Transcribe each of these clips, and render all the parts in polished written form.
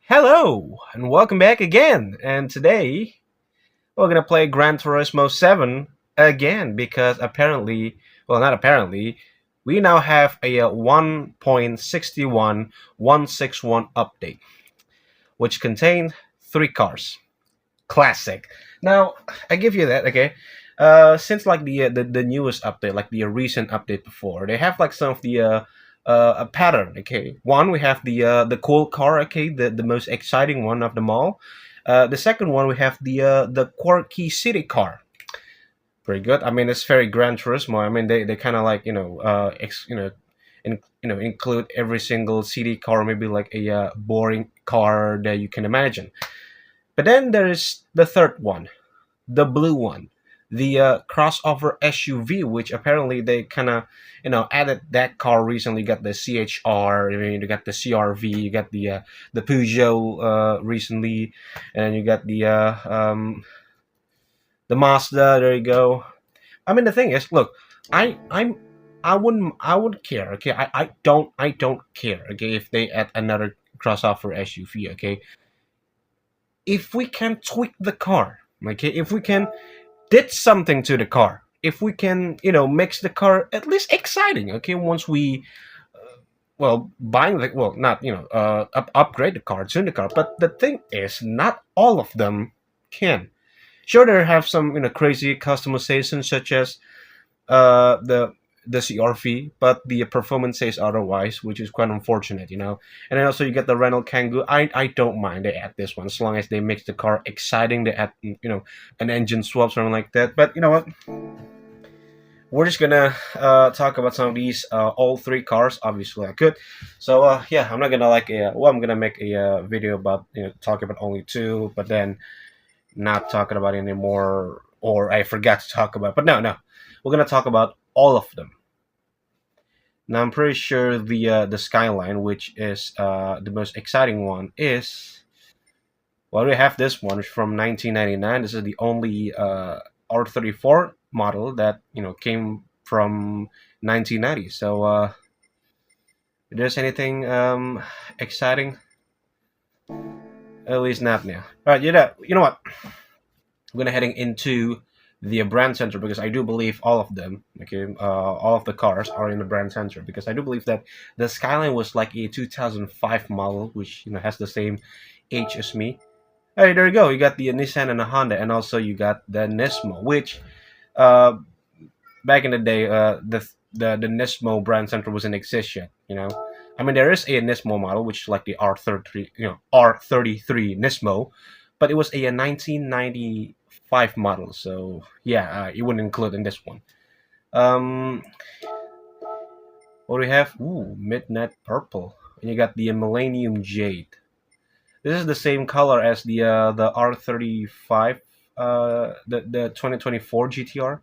Hello, and welcome back again. And today we're gonna play Gran Turismo 7 again because apparently, well, not apparently, we now have a 1.61161 update, which contained three cars. Classic. Now, I give you that, okay? Since like the newest update, like the recent update before, they have like some of the a pattern. Okay, one we have the cool car, okay, the most exciting one of them all. The second one we have the quirky city car. Pretty good. I mean, it's very Gran Turismo. I mean, they kind of like include every single city car, maybe like a boring car that you can imagine. But then there is the third one, the blue one, the crossover SUV, which apparently they kind of added that car recently. You got the CHR, I mean, you got the CRV, you got the Peugeot recently, and you got the Mazda. There you go. I mean, the thing is, look, I wouldn't care. Okay, I don't care. Okay, if they add another crossover SUV. Okay, if we can tweak the car. Okay, if we can did something to the car, if we can makes the car at least exciting, okay, once we buying the not upgrade the car, tune the car. But the thing is, not all of them can. Sure, they have some crazy customization, such as the CRV, but the performance says otherwise, which is quite unfortunate. And then also you get the Renault Kangoo. I don't mind they add this one as long as they make the car exciting. They add an engine swap, something like that. But you know what? We're just gonna talk about some of these all three cars. Obviously, I could. So yeah, I'm not gonna I'm gonna make a video about talking about only two, but then not talking about anymore, or I forgot to talk about. But no, we're gonna talk about all of them. Now I'm pretty sure the Skyline, which is the most exciting one, is we have this one from 1999. This is the only R34 model that came from 1990. So if there's anything exciting, at least not now. All right, you know what? I'm gonna heading into the brand center because I do believe all of them, okay, all of the cars are in the brand center because I do believe that the Skyline was like a 2005 model, which has the same age as me. Hey, there you go. You got the Nissan and the Honda, and also you got the Nismo, which uh, back in the day, the Nismo brand center wasn't exist yet. I mean, there is a Nismo model, which is like the R33, R33 Nismo, but it was a 1995 model. So yeah, it wouldn't include in this one. Um, what do we have? Ooh, Midnight Purple, and you got the Millennium Jade. This is the same color as the R35, the 2024 GTR.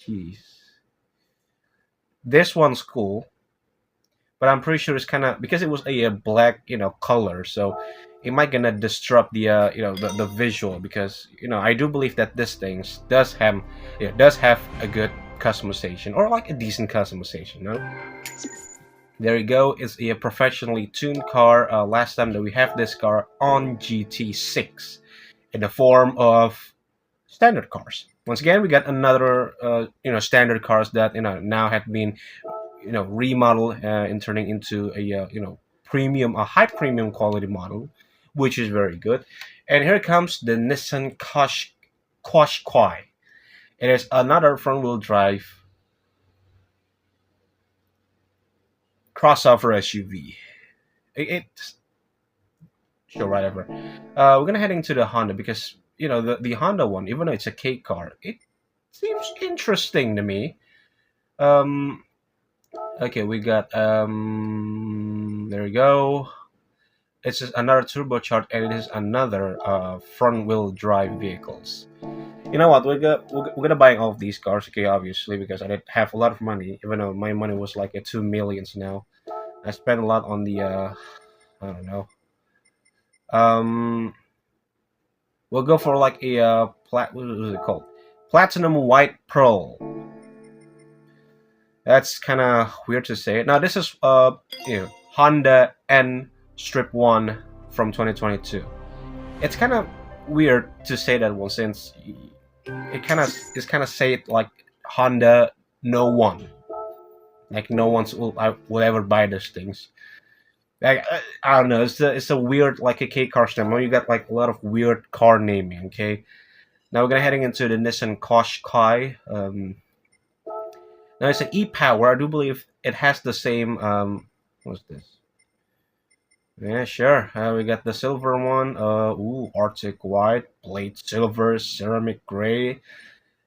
Jeez, this one's cool, but I'm pretty sure it's kind of because it was a black color, so it might gonna disrupt the visual because I do believe that this thing does have a good customization or like a decent customization. There you go. It's a professionally tuned car. Last time that we have this car on GT6 in the form of standard cars. Once again, we got another standard cars that now have been remodeled and turning into a premium, a high premium quality model, which is very good. And here comes the Nissan Qashqai. It is another front wheel drive crossover SUV. It's sure whatever. We're gonna head into the Honda because the Honda one, even though it's a K car, it seems interesting to me. Um, okay, we got there we go. It's just another turbocharged, and it is another front wheel drive vehicles. You know what? We're gonna buy all of these cars, okay? Obviously, because I did have a lot of money, even though my money was like at 2 millions now. I spent a lot on the I don't know. Um, we'll go for like a what is it called? Platinum White Pearl. That's kind of weird to say. Now this is Honda N Strip One from 2022. It's kind of weird to say that one since it's kind of say it like Honda No One, like no one's will ever buy these things. Like I don't know, it's a weird like a K car stem. You got like a lot of weird car naming. Okay, now we're gonna heading into the Nissan Qashqai. Now it's an e-power. I do believe it has the same. What's this? Yeah, sure. We got the silver one. Arctic white, plate silver, ceramic gray.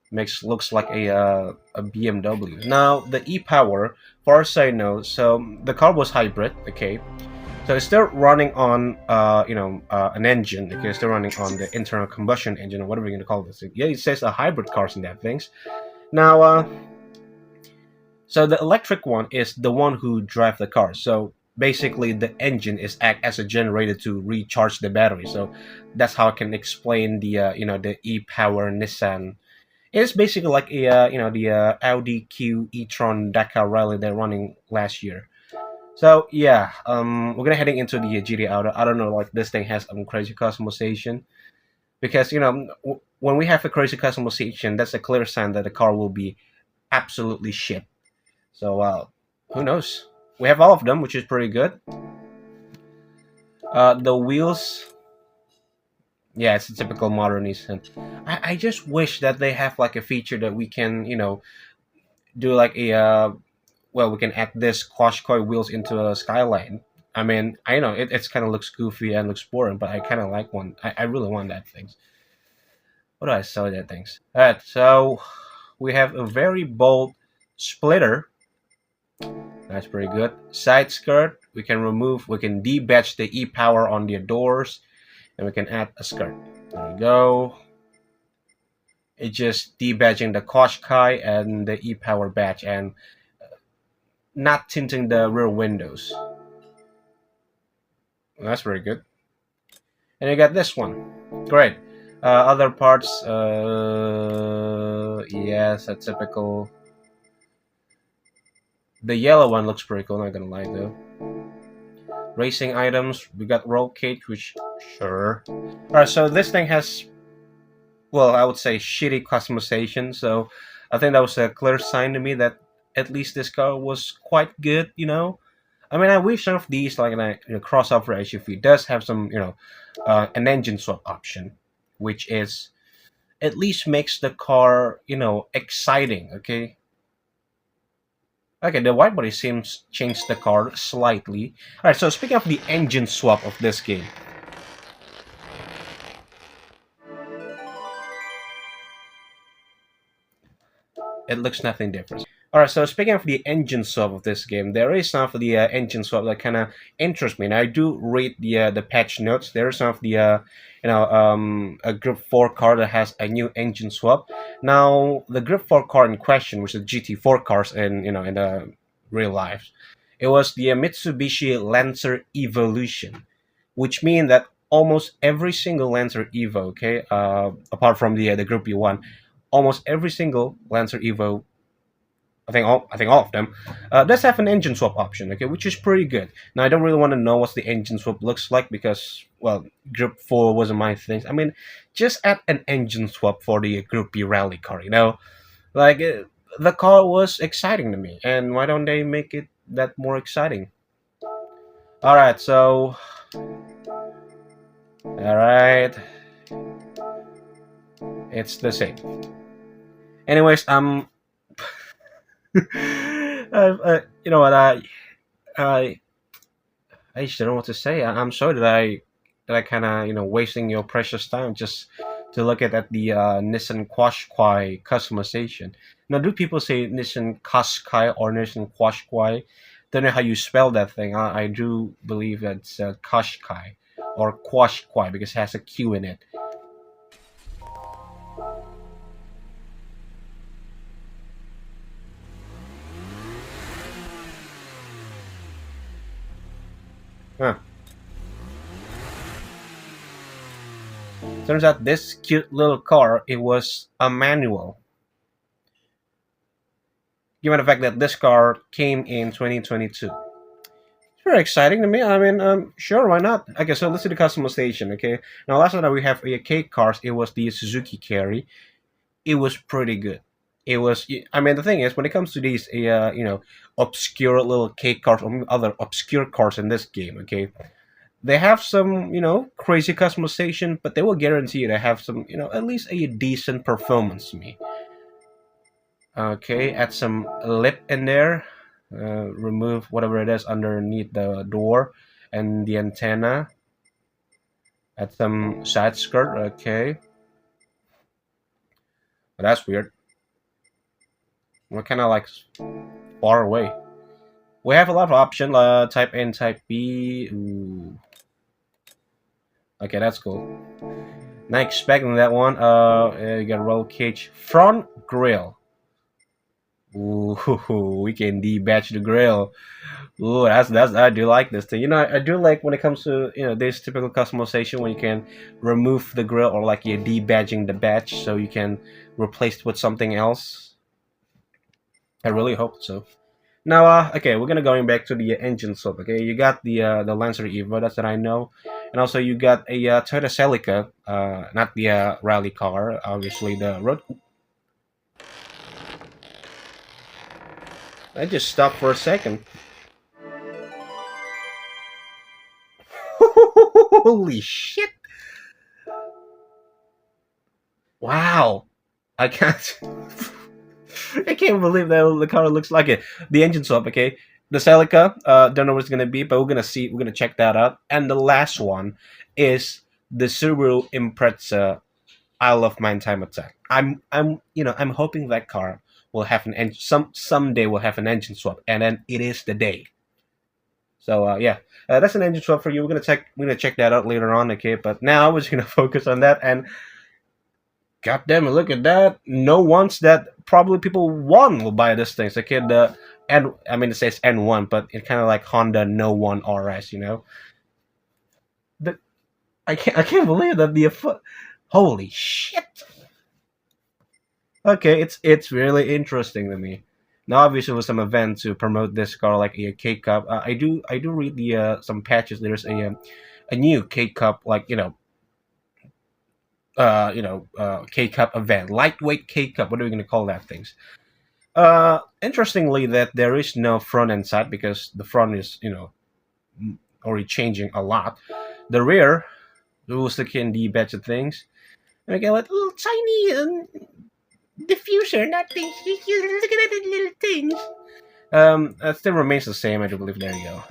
Makes looks like a BMW. Now the e-power, far as I know, so the car was hybrid. Okay, so it's still running on an engine. Okay, it's still running on the internal combustion engine or whatever you're gonna call this. Yeah, it says a hybrid cars in that things. Now, so the electric one is the one who drive the car. So basically, the engine is act as a generator to recharge the battery. So that's how I can explain the e-power Nissan. It's basically like the Audi Q e-tron Dakar rally they're running last year. So yeah, we're gonna heading into the GT Auto. I don't know, like this thing has crazy customization because when we have a crazy customization, that's a clear sign that the car will be absolutely shit. So who knows? We have all of them, which is pretty good. The wheels, yeah, it's a typical modern Nissan. I just wish that they have like a feature that we can do like we can add this Quashkoi wheels into a Skyline. I mean, I know it's kind of looks goofy and looks boring, but I kind of like one. I really want that thing. What do I sell that things? Alright, so we have a very bold splitter. That's pretty good. Side skirt, we can remove, we can de-badge the e-power on the doors, and we can add a skirt. There we go. It's just de-badging the Qashqai and the e-power badge and not tinting the rear windows. That's very good. And you got this one. Great. Other parts, yes, a typical. The yellow one looks pretty cool, not gonna lie though. Racing items, we got roll cage, which, sure. Alright, so this thing has, well, I would say shitty customization, so I think that was a clear sign to me that at least this car was quite good. I mean, I wish some of these, like a crossover SUV, does have some, an engine swap option, which is at least makes the car, exciting. Okay. Okay, the white body seems changed the car slightly. All right. So speaking of the engine swap of this game, it looks nothing different. All right. So speaking of the engine swap of this game, there is some of the engine swap that kind of interests me. And I do read the patch notes. There is some of the a Group 4 car that has a new engine swap. Now the Group 4 car in question, which is GT4 cars in the real life, it was the Mitsubishi Lancer Evolution, which means that almost every single Lancer Evo, okay, apart from the Group B1, almost every single Lancer Evo, I think all of them, does have an engine swap option, okay, which is pretty good. Now I don't really want to know what the engine swap looks like because, well, Group 4 wasn't my thing. I mean, just add an engine swap for the Group B rally car. Like the car was exciting to me, and why don't they make it that more exciting? All right, so all right, it's the same. Anyways, you know what I I just don't know what to say. I'm sorry that I kind of wasting your precious time just to look at the Nissan Qashqai customization. Now, do people say Nissan Qashqai or Nissan Qashqai? Don't know how you spell that thing. I do believe that's Qashqai or Qashqai because it has a Q in it. Huh. Turns out this cute little car, it was a manual. given the fact that this car came in 2022. It's very exciting to me. I mean, sure, why not? Okay, so let's do the customization. Okay, now last time we have a cake cars, it was the Suzuki Carry. It was pretty good. It was. I mean, the thing is, when it comes to these, obscure little cake cars or other obscure cars in this game, okay, they have some, crazy customization, but they will guarantee you to have some, at least a decent performance to me. Okay, add some lip in there. Remove whatever it is underneath the door and the antenna. Add some side skirt. Okay, but that's weird. We're kind of like far away. We have a lot of options. Type A and Type B. Ooh. Okay, that's cool. Not expecting that one. You got roll cage front grill. Ooh, we can debadge the grill. Ooh, that's I do like this thing. I do like when it comes to this typical customization when you can remove the grill or like you're debadging the badge so you can replace it with something else. I really hope so. Now, okay, we're gonna going back to the engine swap. Okay, you got the Lancer Evo, that's what I know, and also you got a Toyota Celica, not the rally car, obviously the road. I just stopped for a second. Holy shit! Wow, I can't. I can't believe that the car looks like it. The engine swap, okay. The Celica, don't know what it's gonna be, but we're gonna see. We're gonna check that out. And the last one is the Subaru Impreza. I love mine time attack. I'm hoping that car will have an engine. Someday will have an engine swap, and then it is the day. So yeah, that's an engine swap for you. We're gonna check that out later on, okay? But now we're just gonna focus on that. And God damn it, look at that. No ones that probably people one will buy this thing. So kid and I mean it says N1, but it's kinda like Honda No One RS, The, I can't believe that the holy shit. Okay, it's really interesting to me. Now obviously with some event to promote this car like a K cup. I do read the some patches. There's a new K cup like K cup event, lightweight K cup. What are we gonna call that things? Interestingly, that there is no front and side because the front is already changing a lot. The rear, we still can the better things. And again, like little tiny diffuser, not things. Look at the little things. It still remains the same. I do believe. There you go.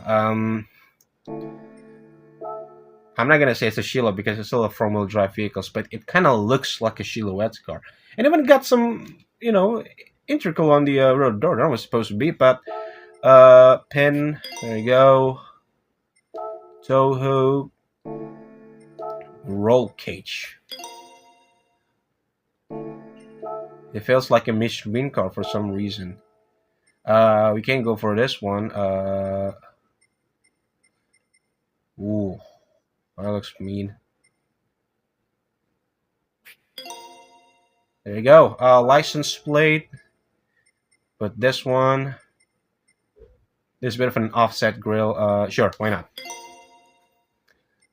I'm not gonna say it's a Sheila because it's still a front-wheel drive vehicles, but it kind of looks like a Silhouette car, and even got some, integral on the road door. That was supposed to be, but pin. There you go. Toho roll cage. It feels like a Michelin car for some reason. We can go for this one. Ooh, that looks mean. There you go. License plate. But this one, there's a bit of an offset grill. Sure, why not?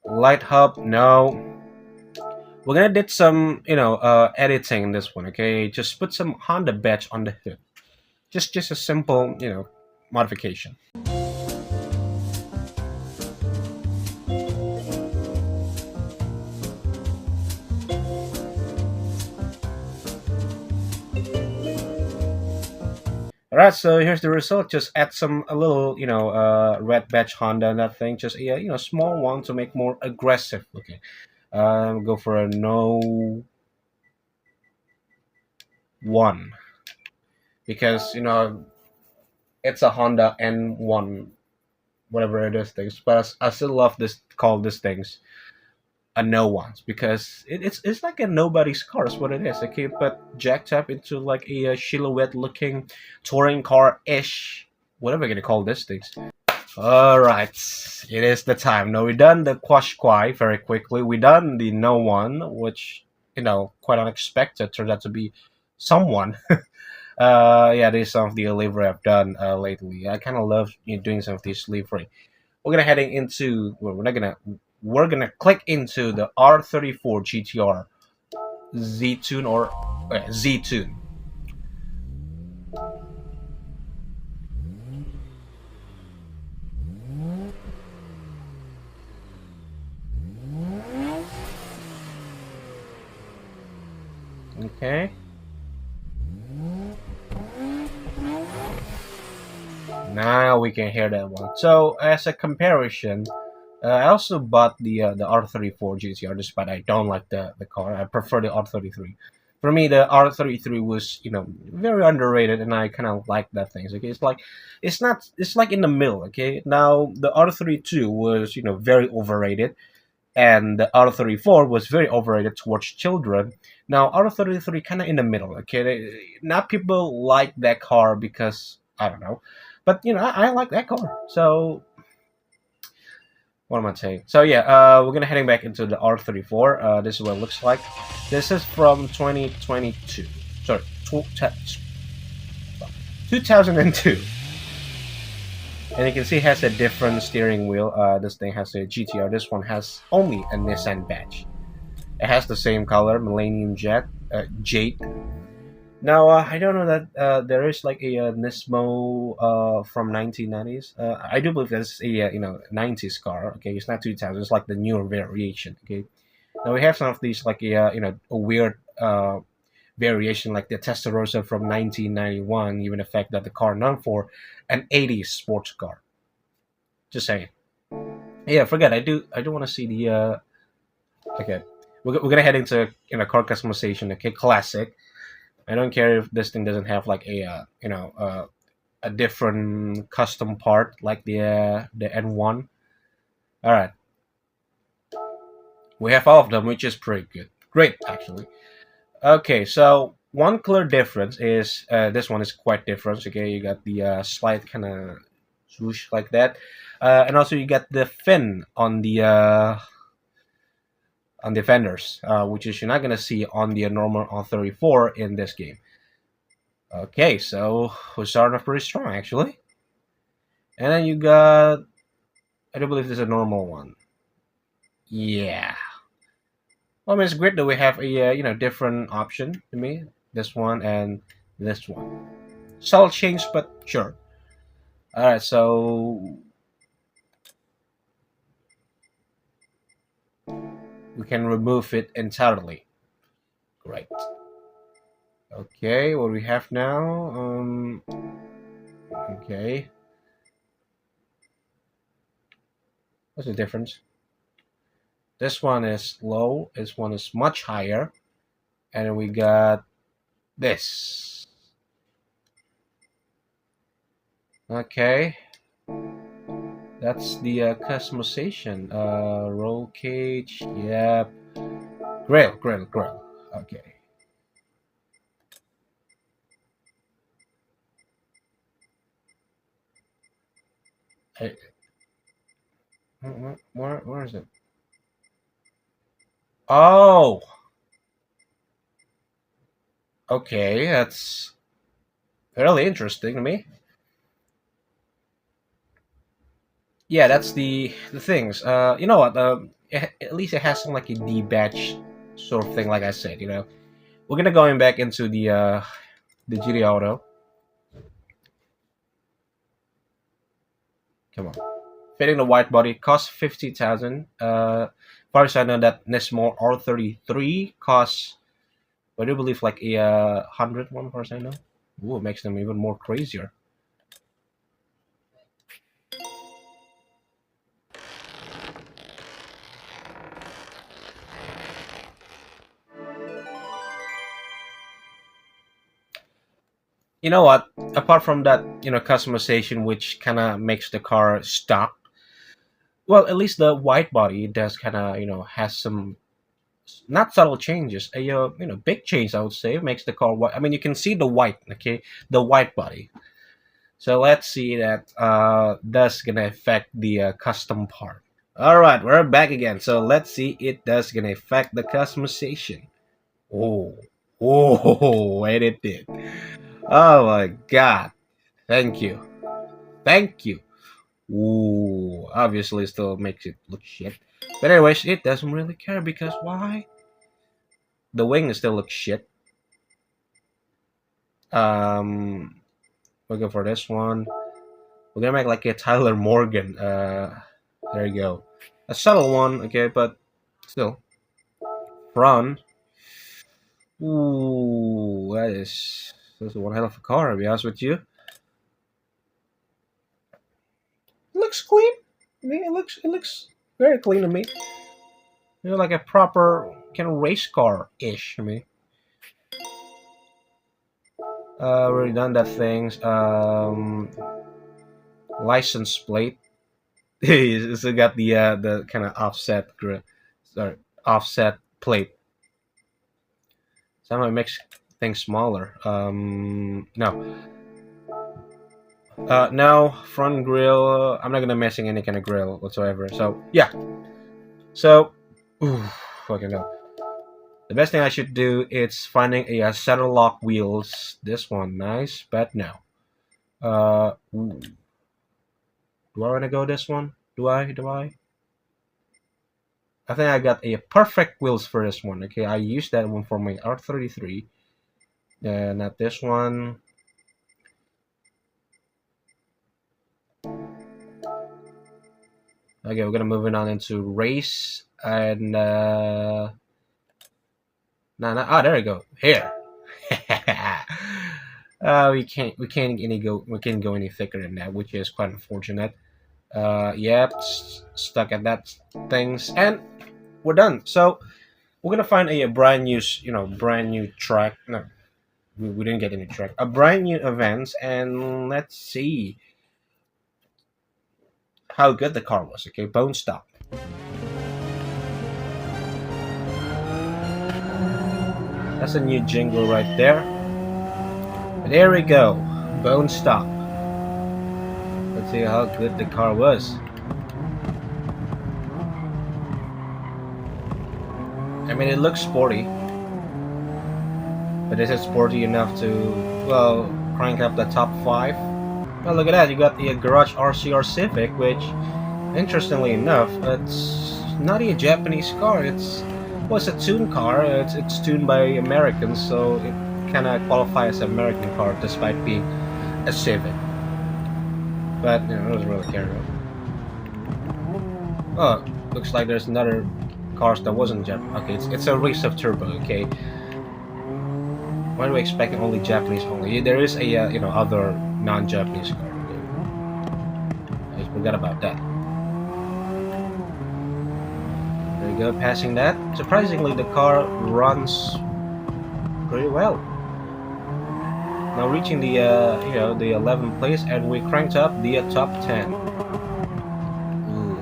Light hub, no. We're gonna did some, editing in this one. Okay, just put some Honda badge on the hood. Just a simple, modification. Alright, so here's the result. Just add a little, red badge Honda and that thing. Just a, small one to make more aggressive looking. Go for a no one because it's a Honda N1, whatever it is things. But I still love call these things a no ones because it's like a nobody's car is what it is. Okay, but jacked up into like a silhouette looking touring car ish, whatever you're gonna call this things. All right, it is the time. Now we done the Quashquai very quickly. We done the no one, which quite unexpected turned out to be someone. Yeah, this is some of the livery I've done lately. I kind of love doing some of these livery. We're gonna heading into. Well, we're not gonna. We're gonna click into the R34 GTR Z Tune or Z Tune. Okay. Now we can hear that one. So as a comparison, I also bought the R34 GTR, despite I don't like the car. I prefer the R33. For me, the R33 was very underrated, and I kind of like that thing. Okay, it's like in the middle. Okay, now the R32 was very overrated, and the R34 was very overrated towards children. Now R33 kind of in the middle. Okay, not people like that car because I don't know, but I like that car. So what am I saying? So yeah, we're gonna heading back into the R34. This is what it looks like. This is from 2022. Sorry, 2002. And you can see it has a different steering wheel. This thing has a GTR. This one has only a Nissan badge. It has the same color, Millennium Jade. Now I don't know that there is like a Nismo from 1990s. I do believe that's a 90s car. Okay, it's not 2000. It's like the newer variation. Okay, now we have some of these like a weird variation like the Testarossa from 1991. Even the fact that the car known for an 80s sports car. Just saying. Yeah, forget. I do want to see the. Okay, we're gonna head into car customization. Okay, classic. I don't care if this thing doesn't have like a different custom part like the N1. All right, we have all of them, which is pretty good. Great, actually. Okay, so one clear difference is this one is quite different. Okay, you got the slight kind of swoosh like that, and also you got the fin on the fenders, which is you're not gonna see on the normal R34 in this game. Okay, so we're starting off pretty strong actually. And then you got, I do believe this is a normal one. Yeah. Well, I mean, it's great that we have a different option to me. This one and this one. Subtle change, but sure. All right, so we can remove it entirely. Great. Okay, what we have now? Okay. What's the difference? This one is low. This one is much higher, and then we got this. Okay, that's the customization. Roll cage, yep. Grill. Okay. Hey, where is it? Oh, okay. That's fairly interesting to me. Yeah, that's the things. You know what? At least it has some like a D batch sort of thing. Like I said, we're gonna going back into the GT Auto. Come on. Fitting the white body costs 50,000. Far as I know, that Nismo R33 costs, I do believe, like a 100 far as I know. Ooh, it makes them even more crazier. You know what? Apart from that, customization, which kind of makes the car stop. Well, at least the white body does kind of, has some not subtle changes, a big change I would say. Makes the car white. I mean, you can see the white, okay, the white body. So let's see that that's gonna affect the custom part. All right, we're back again. So let's see it does gonna affect the customization. Oh, oh, and it did. Oh my god. Thank you. Thank you. Ooh, obviously still makes it look shit. But anyways, it doesn't really care because why? The wing still looks shit. Um, looking for this one. We're gonna make like a Tyler Morgan. There you go. A subtle one, okay, but still. Front. Ooh, that's one hell of a car, to be honest with you. It looks clean. I mean, it looks very clean to me. You know, like a proper kind of race car ish. I mean, already done that things. License plate. You still got the kind of offset sorry, offset plate. Somehow it makes things smaller. No, no front grill. I'm not gonna messing any kind of grill whatsoever. So yeah. So, ooh, fucking hell. The best thing I should do is finding a center lock wheels. This one, nice, but no. Ooh. Do I want to go this one? Do I? Do I? I think I got a perfect wheels for this one. Okay, I used that one for my R33. Not this one. Okay, we're gonna move it on into race and ah, there we go. Here. We can't go any thicker than that, which is quite unfortunate. Yep, stuck at that things, and we're done. So we're gonna find a brand new, brand new track. No, we didn't get any track. A brand new event, and let's see how good the car was. Okay, bone stop. That's a new jingle right there. There we go, bone stop. Let's see how good the car was. I mean, it looks sporty, but is it sporty enough to, well, crank up the top 5? Well, look at that, you got the Garage RCR Civic, which, interestingly enough, it's not a Japanese car, it's a tuned car, it's tuned by Americans, so it kind of qualifies as an American car despite being a Civic. But, it doesn't really care. Oh, looks like there's another cars that wasn't Japanese. Okay, it's a race of turbo, okay? Why do we expect only Japanese only? There is a other non-Japanese car. I forgot about that. There you go, passing that. Surprisingly, the car runs pretty well. Now reaching the the 11th place, and we cranked up the top 10. Ooh.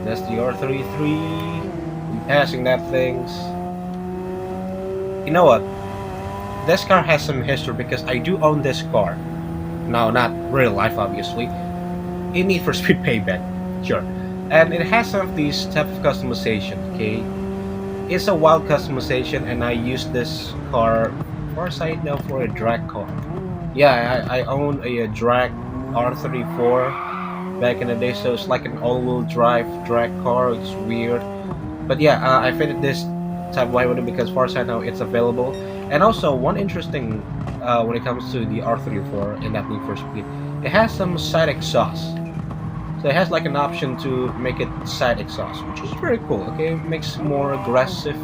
That's the R33. Passing that things. You know what? This car has some history because I do own this car. No, not real life, obviously. In Need for Speed Payback, sure. And it has some of these type of customization. Okay, it's a wild customization, and I use this car, for side now, for a drag car. Yeah, I own a drag R34 back in the day, so it's like an all-wheel drive drag car. It's weird, but yeah, I fitted this type wide with it because far side now it's available. And also one interesting when it comes to the R34 in that Need for Speed, it has some side exhaust. So it has like an option to make it side exhaust, which is very cool. Okay, it makes it more aggressive.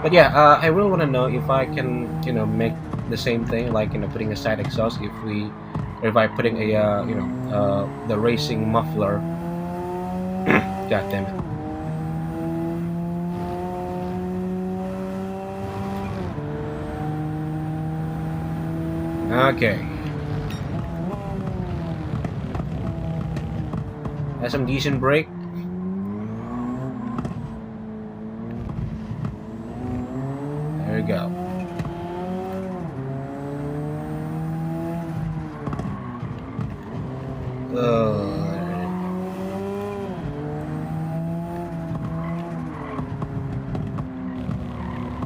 But yeah, I really want to know if I can, make the same thing, like putting a side exhaust. If I putting a, the racing muffler. God damn it. Okay. Has some decent brake. There we go.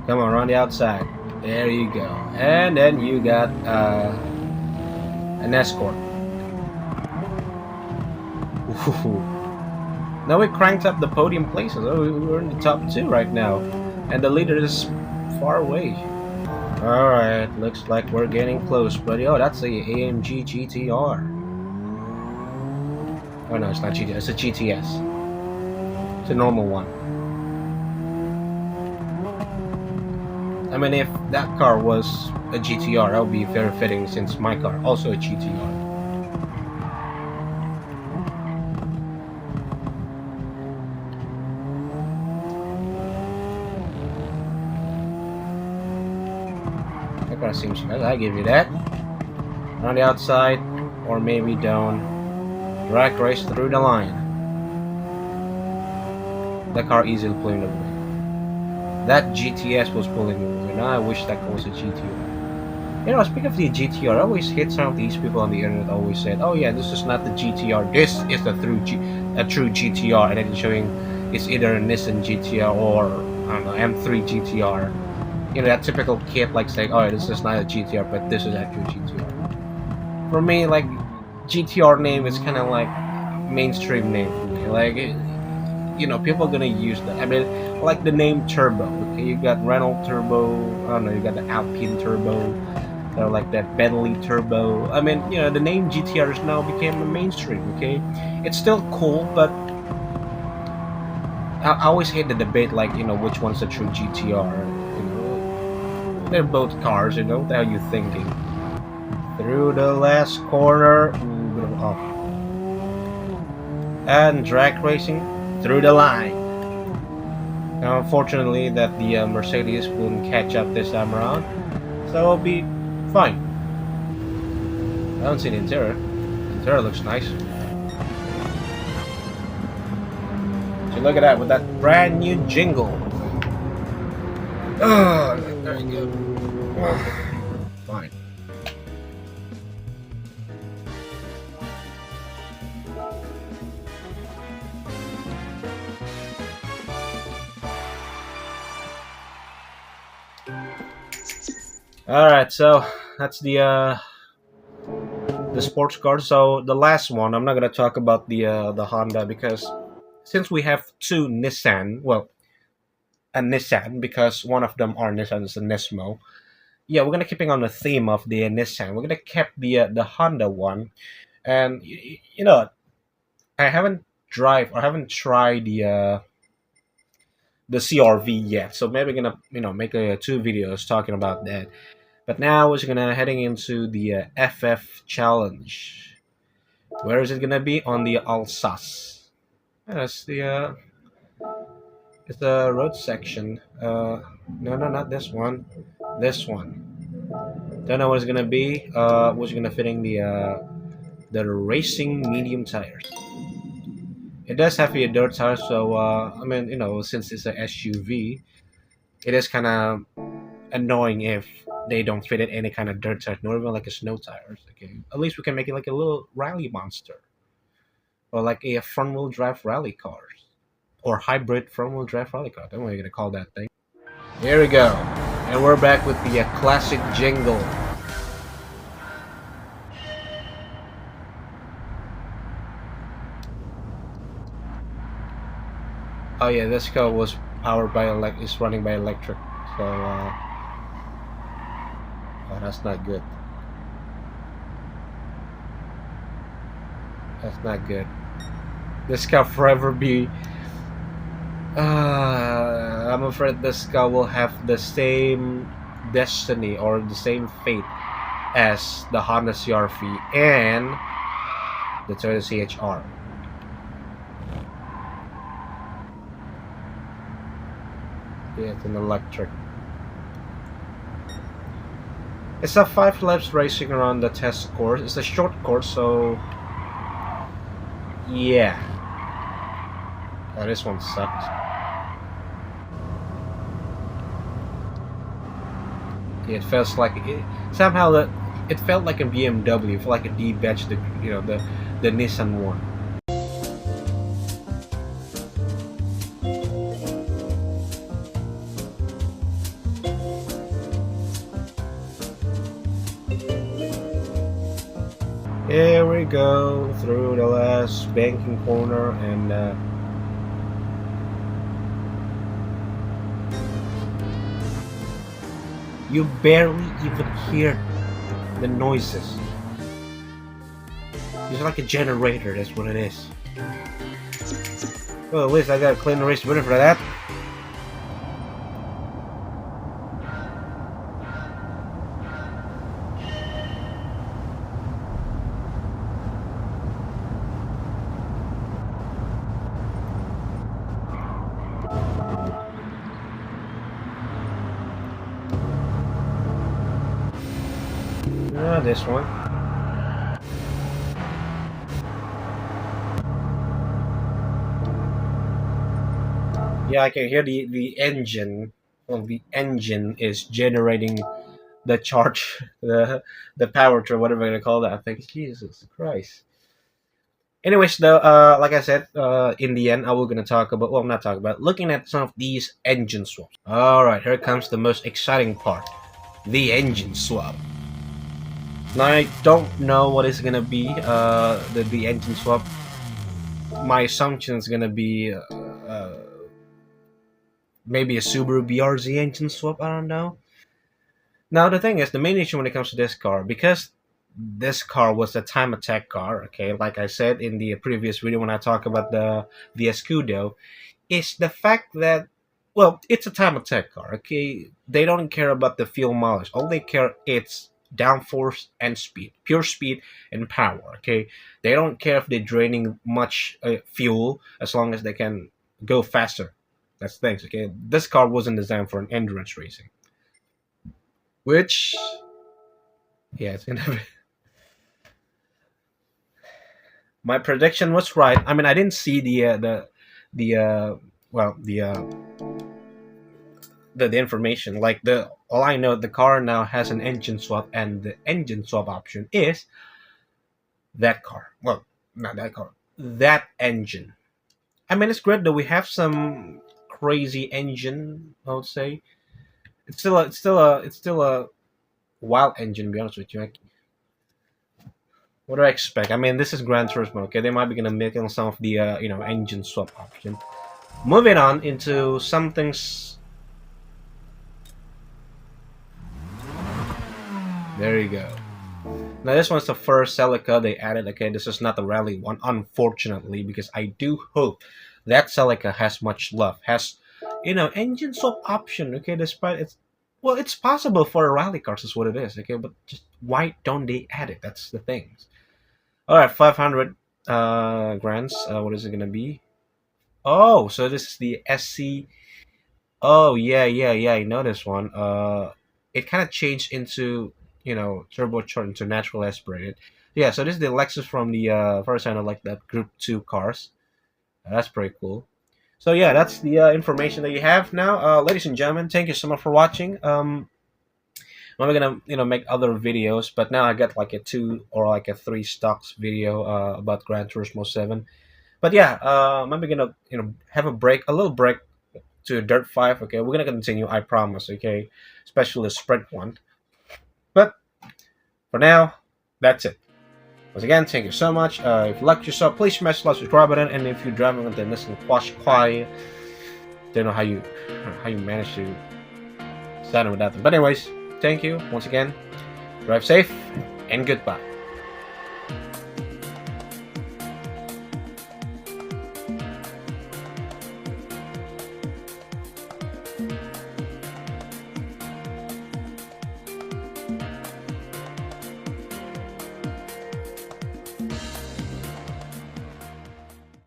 Come on, around the outside. There you go. And then you got an escort. Ooh. Now we cranked up the podium places. Oh, we're in the top 2 right now. And the leader is far away. Alright, looks like we're getting close, buddy. Oh, that's a AMG GTR. Oh no, it's not GTR, it's a GTS. It's a normal one. I mean, if that car was a GTR, that would be very fitting since my car also a GTR. That car seems better, I give you that. On the outside, or maybe down. Drag race through the line. The car easily pulling away. That GTS was pulling away. Now I wish that car was a GTR. You know, speaking of the GTR, I always hit some of these people on the internet always said, "Oh yeah, this is not the GTR. This is the true GTR," and then showing it's either a Nissan GTR or I don't know M3 GTR. You know, that typical kid like saying, "Oh, this is not a GTR, but this is actually GTR." For me, like GTR name is kind of like mainstream name. Like, you know, people are gonna use that. I mean, like the name Turbo. Okay, you got Renault Turbo. I don't know. You got the Alpine Turbo. Or like that Bentley Turbo. I mean, you know, the name GTR is now became a mainstream. Okay, it's still cool, but I always hate the debate. Like, you know, which one's the true GTR? You know, they're both cars. You know, what are you thinking? Through the last corner. Ooh, oh. And drag racing through the line. Now, unfortunately, that the Mercedes wouldn't catch up this time around, so it'll be fine. I don't see the interior. The interior looks nice. So look at that with that brand new jingle. Oh, there you go. Fine. All right, so that's the sports car. So the last one, I'm not gonna talk about the Honda because since we have two Nissan, well, a Nissan because one of them are Nissan is a Nismo. Yeah, we're gonna keeping on the theme of the Nissan. We're gonna keep the Honda one, and you know, I haven't tried the CRV yet, so maybe gonna make two videos talking about that. But now we're gonna heading into the FF challenge. Where is it gonna be? On the Alsace. That's the it's the road section. No, not this one. This one. Don't know what it's gonna be. What's gonna fitting the racing medium tires. It does have a dirt tire, so I mean, since it's a SUV, it is kind of annoying if they don't fit in any kind of dirt tire, nor even like a snow tires. Okay, at least we can make it like a little rally monster, or like a front-wheel drive rally cars, or hybrid front-wheel drive rally car. Don't know what you're gonna call that thing. Here we go, and we're back with the classic jingle. Oh yeah, this car was powered by is running by electric, so oh, that's not good. That's not good. This car forever be. I'm afraid this car will have the same destiny or the same fate as the Honda CR-V and the Toyota CHR. Yeah, it's an electric. It's a 5 laps racing around the test course. It's a short course, so yeah. Oh, this one sucked. Yeah, it feels like somehow that it felt like a BMW, it felt like a D-batch, the Nissan one. we go through the last banking corner, and you barely even hear the noises. It's like a generator, that's what it is. Well, at least I got a clean race winner for that. This one. Yeah, I can hear the engine. Well, the engine is generating the charge, the power to whatever you're gonna call that. I think Jesus Christ. Anyways, though, like I said, in the end, I was gonna talk about. Well, not talk about. Looking at some of these engine swaps. All right, here comes the most exciting part: the engine swap. Now I don't know what is gonna be the engine swap. My assumption is gonna be maybe a Subaru BRZ engine swap. I don't know. Now the thing is, the main issue when it comes to this car, because this car was a time attack car. Okay, like I said in the previous video when I talked about the Escudo, is the fact that, well, it's a time attack car. Okay, they don't care about the fuel mileage. All they care it's downforce and speed, pure speed and power. Okay, they don't care if they're draining much fuel as long as they can go faster. That's things. Okay, this car wasn't designed for an endurance racing, which, yeah, it's gonna be. My prediction was right. I mean, I didn't see the well the information. Like the all I know, the car now has an engine swap, and the engine swap option is that car. Well, not that car. That engine. I mean, it's great that we have some crazy engine. I would say it's still a wild engine. To be honest with you. What do I expect? I mean, this is Gran Turismo. Okay, they might be gonna make some of the engine swap option. Moving on into something's. There you go. Now this one's the first Celica they added. Okay, this is not the rally one, unfortunately, because I do hope that Celica has much love, has engine swap option. Okay, despite it's well, it's possible for a rally cars is what it is. Okay, but just why don't they add it? That's the thing. All right, 500 grants. What is it gonna be? Oh, so this is the SC. Oh yeah. I know this one. It kind of changed into turbocharged into natural aspirated. Yeah, so this is the Lexus from the first I know like that Group 2 cars. That's pretty cool. So yeah, that's the information that you have now, ladies and gentlemen. Thank you so much for watching. I'm gonna make other videos, but now I got like a 2 or like a 3 stocks video about Gran Turismo 7. But yeah, I'm gonna have a little break to Dirt 5. Okay, we're gonna continue, I promise. Okay, especially the sprint one. But for now, that's it. Once again, thank you so much. If you liked yourself, please smash the subscribe button. And if you're driving with the listen quiet, don't know how you manage to sound without them. But anyways, thank you once again. Drive safe and goodbye.